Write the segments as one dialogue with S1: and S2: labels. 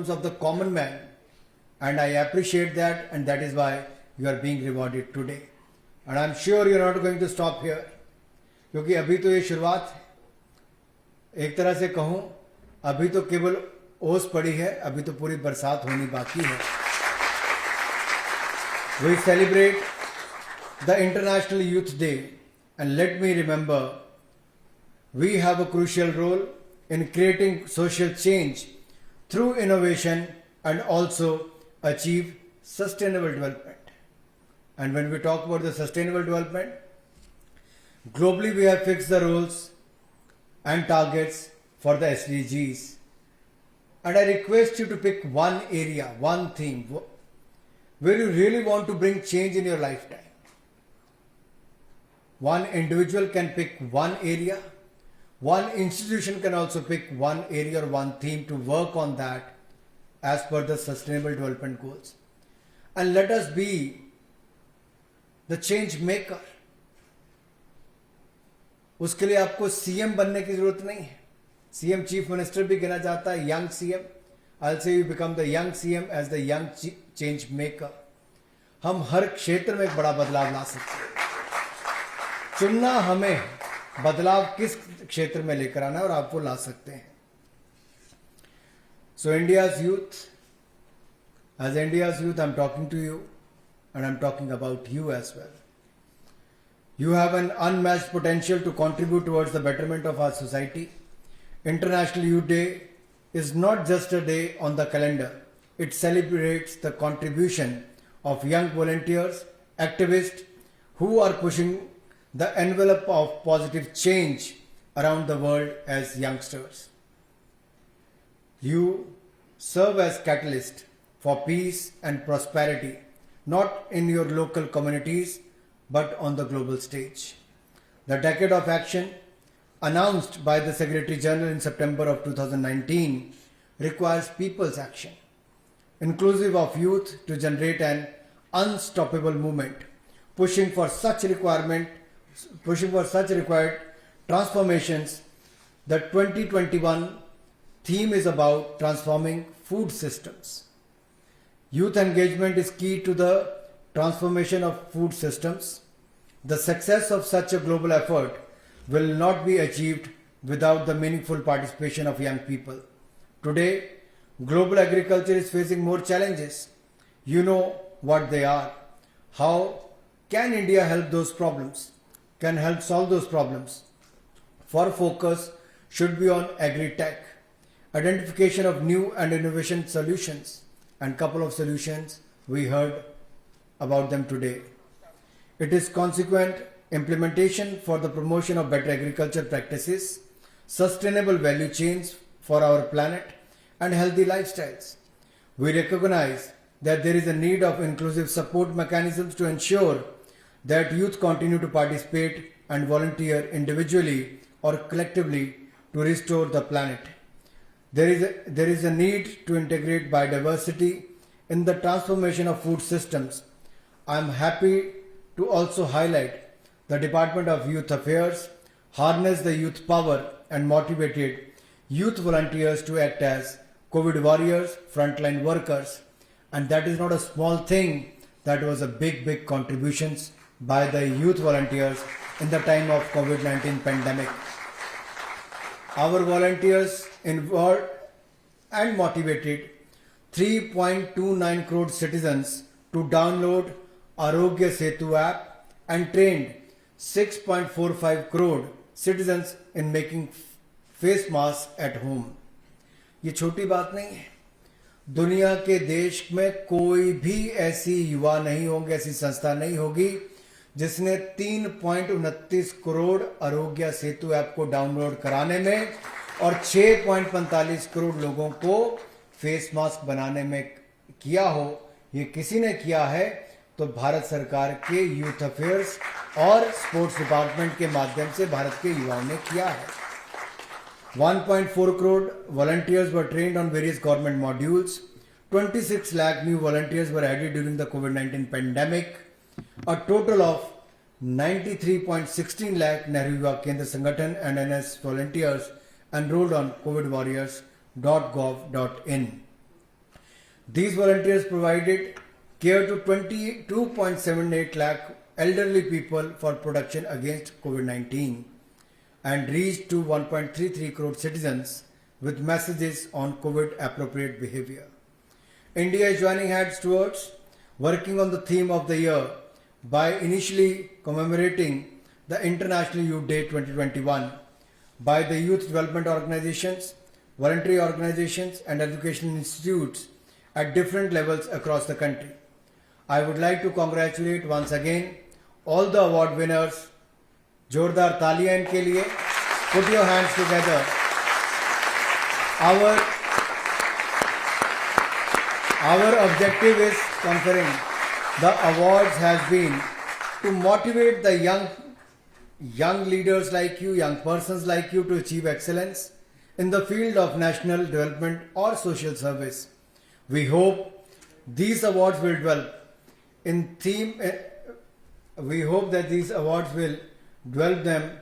S1: problems of the common man, and I appreciate that, and that is why you are being rewarded today. And I am sure you are not going to stop here, क्योंकि अभी तो ये शुरुआत है. एक तरह से कहूँ अभी तो केवल ओस पड़ी है, अभी तो पूरी बरसात होनी बाकी है. We celebrate the International Youth Day, and let me remember, we have a crucial role in creating social change through innovation and also achieve sustainable development. And when we talk about the sustainable development, globally we have fixed the roles and targets for the SDGs. And I request you to pick one area, one theme, where you really want to bring change in your lifetime. One individual can pick one area. One institution can also pick one area or one theme to work on that as per the sustainable development goals. And let us be the change maker. उसके लिए आपको CM बनने की जरूरत नहीं है. CM chief minister भी गिना जाता है, young CM. I'll say you become the young CM as the young change maker. हम हर क्षेत्र में एक बड़ा बदलाव ला सकते हैं. चुनना हमें बदलाव किस क्षेत्र में लेकर आना है और आप वो ला सकते हैं. So India's youth, as India's youth, I'm talking to you and I'm talking about you as well. You have an unmatched potential to contribute towards the betterment of our society. International Youth Day is not just a day on the calendar. It celebrates the contribution of young volunteers, activists who are pushing the envelope of positive change around the world as youngsters. You serve as catalyst for peace and prosperity, not in your local communities, but on the global stage. The Decade of Action, announced by the Secretary General in September of 2019, requires people's action, inclusive of youth, to generate an unstoppable movement, pushing for such required transformations. The 2021 theme is about transforming food systems. Youth engagement is key to the transformation of food systems. The success of such a global effort will not be achieved without the meaningful participation of young people. Today, global agriculture is facing more challenges. You know what they are. How can India help those problems? Can help solve those problems? For focus should be on agri-tech, identification of new and innovation solutions, and couple of solutions we heard about them today. It is consequent implementation for the promotion of better agriculture practices, sustainable value chains for our planet, and healthy lifestyles. We recognize that there is a need of inclusive support mechanisms to ensure that youth continue to participate and volunteer individually or collectively to restore the planet. There is a need to integrate biodiversity in the transformation of food systems. I am happy to also highlight the Department of Youth Affairs harness the youth power and motivated youth volunteers to act as COVID warriors, frontline workers. And that is not a small thing. That was a big contributions by the youth volunteers in the time of COVID-19 pandemic. Our volunteers involved and motivated 3.29 crore citizens to download Arogya Setu app and trained 6.45 crore citizens in making face masks at home. ये छोटी बात नहीं है. दुनिया के देश में कोई भी ऐसी युवा नहीं होंगे, ऐसी संस्था नहीं होगी जिसने 3.29 करोड़ आरोग्य सेतु ऐप को डाउनलोड कराने में और 6.45 करोड़ लोगों को फेस मास्क बनाने में किया हो. ये किसी ने किया है तो भारत सरकार के यूथ अफेयर्स और स्पोर्ट्स डिपार्टमेंट के माध्यम से भारत के युवाओं ने किया है. 1.4 crore volunteers were trained on various government modules. 26 lakh new volunteers were added during the COVID-19 pandemic. A total of 93.16 lakh Nehru Yuva Kendra Sangathan and NS volunteers enrolled on covidwarriors.gov.in. These volunteers provided care to 22.78 lakh elderly people for protection against COVID-19 and reached to 1.33 crore citizens with messages on COVID appropriate behavior. India is joining hands towards working on the theme of the year by initially commemorating the International Youth Day 2021 by the youth development organizations, voluntary organizations and educational institutes at different levels across the country. I would like to congratulate once again all the award winners. जोरदार तालियां इनके लिए. Put your hands together. Our objective is conferring the awards has been to motivate the young leaders like you, young persons like you to achieve excellence in the field of national development or social service. We hope these awards will develop in theme. We hope that these awards will develop them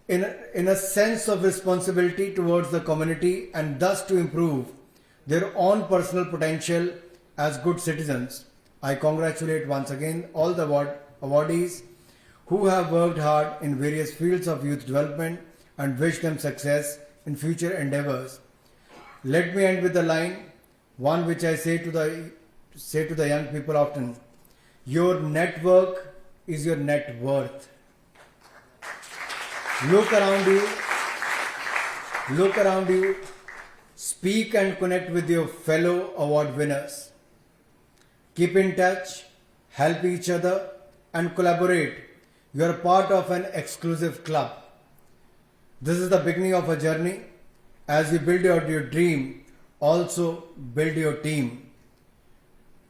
S1: in a sense of responsibility towards the community and thus to improve their own personal potential as good citizens. I congratulate once again all the awardees who have worked hard in various fields of youth development and wish them success in future endeavors. Let me end with the line, one which I say to the young people often: your network is your net worth. Look around you, speak and connect with your fellow award winners. Keep in touch, help each other and collaborate. You are part of an exclusive club. This is the beginning of a journey. As you build out your dream, also build your team.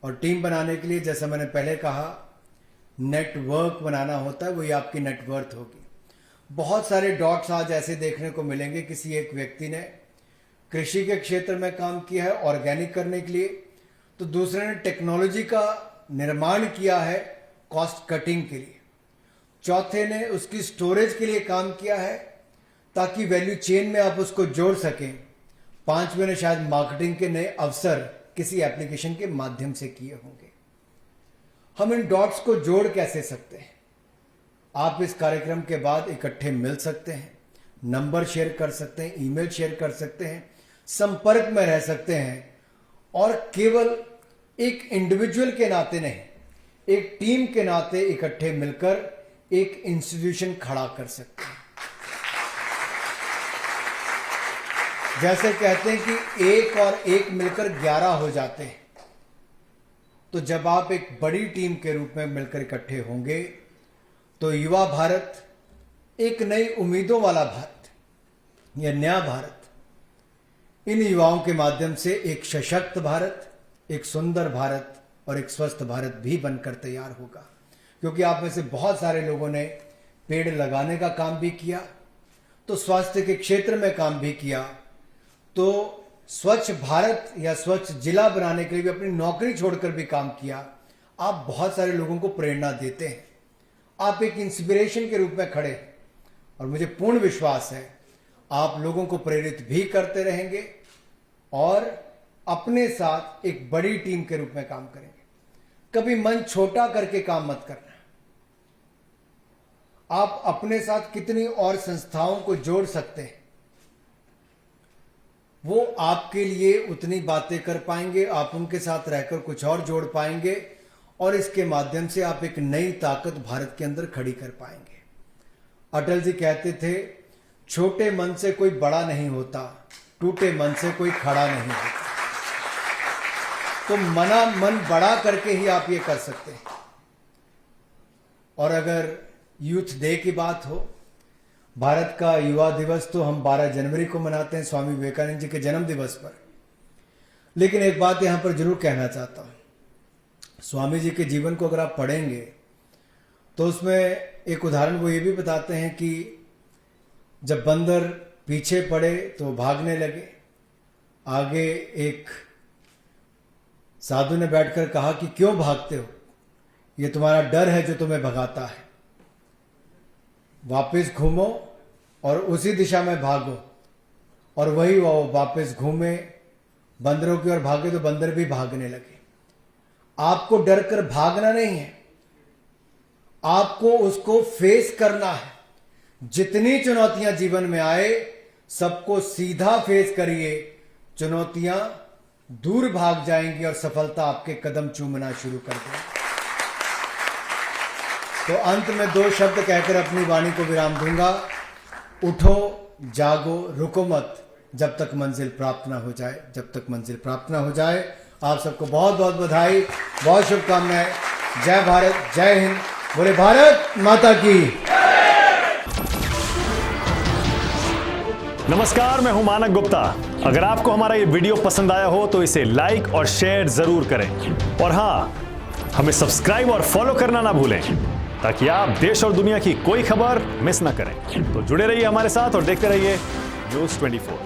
S1: और team बनाने के लिए जैसा मैंने पहले कहा, network बनाना होता है, वही आपकी नेटवर्थ होगी. बहुत सारे डॉट्स आज ऐसे देखने को मिलेंगे. किसी एक व्यक्ति ने कृषि के क्षेत्र में काम किया है ऑर्गेनिक करने के लिए, तो दूसरे ने टेक्नोलॉजी का निर्माण किया है कॉस्ट कटिंग के लिए, चौथे ने उसकी स्टोरेज के लिए काम किया है ताकि वैल्यू चेन में आप उसको जोड़ सकें, पांचवें ने शायद मार्केटिंग के नए अवसर किसी एप्लीकेशन के माध्यम से किए होंगे. हम इन डॉट्स को जोड़ कैसे सकते हैं? आप इस कार्यक्रम के बाद इकट्ठे मिल सकते हैं, नंबर शेयर कर सकते हैं, ईमेल शेयर कर सकते हैं, संपर्क में रह सकते हैं और केवल एक इंडिविजुअल के नाते नहीं, एक टीम के नाते इकट्ठे मिलकर एक इंस्टीट्यूशन खड़ा कर सकते हैं. जैसे कहते हैं कि एक और एक मिलकर 11 हो जाते हैं, तो जब आप एक बड़ी टीम के रूप में मिलकर इकट्ठे होंगे तो युवा भारत, एक नई उम्मीदों वाला भारत या नया भारत, इन युवाओं के माध्यम से एक सशक्त भारत, एक सुंदर भारत और एक स्वस्थ भारत भी बनकर तैयार होगा. क्योंकि आप में से बहुत सारे लोगों ने पेड़ लगाने का काम भी किया, तो स्वास्थ्य के क्षेत्र में काम भी किया, तो स्वच्छ भारत या स्वच्छ जिला बनाने के लिए भी अपनी नौकरी छोड़कर भी काम किया. आप बहुत सारे लोगों को प्रेरणा देते हैं, आप एक इंस्पिरेशन के रूप में खड़े हैं और मुझे पूर्ण विश्वास है आप लोगों को प्रेरित भी करते रहेंगे और अपने साथ एक बड़ी टीम के रूप में काम करेंगे. कभी मन छोटा करके काम मत करना. आप अपने साथ कितनी और संस्थाओं को जोड़ सकते हैं, वो आपके लिए उतनी बातें कर पाएंगे, आप उनके साथ रहकर कुछ और जोड़ पाएंगे और इसके माध्यम से आप एक नई ताकत भारत के अंदर खड़ी कर पाएंगे. अटल जी कहते थे, छोटे मन से कोई बड़ा नहीं होता, टूटे मन से कोई खड़ा नहीं होता. तो मन बड़ा करके ही आप ये कर सकते हैं. और अगर यूथ डे की बात हो, भारत का युवा दिवस तो हम 12 जनवरी को मनाते हैं, स्वामी विवेकानंद जी के जन्म दिवस पर. लेकिन एक बात यहां पर जरूर कहना चाहता हूं, स्वामी जी के जीवन को अगर आप पढ़ेंगे तो उसमें एक उदाहरण वो ये भी बताते हैं कि जब बंदर पीछे पड़े तो भागने लगे, आगे एक साधु ने बैठकर कहा कि क्यों भागते हो, ये तुम्हारा डर है जो तुम्हें भगाता है, वापस घूमो और उसी दिशा में भागो. और वही वो वापस घूमे बंदरों की ओर भागे तो बंदर भी भागने लगे। आपको डर कर भागना नहीं है, आपको उसको फेस करना है। जितनी चुनौतियां जीवन में आए सबको सीधा फेस करिए, चुनौतियां दूर भाग जाएंगी और सफलता आपके कदम चूमना शुरू कर देगी। तो अंत में 2 शब्द कहकर अपनी वाणी को विराम दूंगा। उठो, जागो, रुको मत जब तक मंजिल प्राप्त ना हो जाए। जब तक मंजिल प्राप्त ना हो जाए। आप सबको बहुत बहुत बधाई, बहुत शुभकामनाएं। जय भारत, जय हिंद, बोले भारत माता की।
S2: नमस्कार, मैं हूं मानक गुप्ता। अगर आपको हमारा ये वीडियो पसंद आया हो तो इसे लाइक और शेयर जरूर करें, और हां, हमें सब्सक्राइब और फॉलो करना ना भूलें ताकि आप देश और दुनिया की कोई खबर मिस ना करें। तो जुड़े रहिए हमारे साथ और देखते रहिए News 24।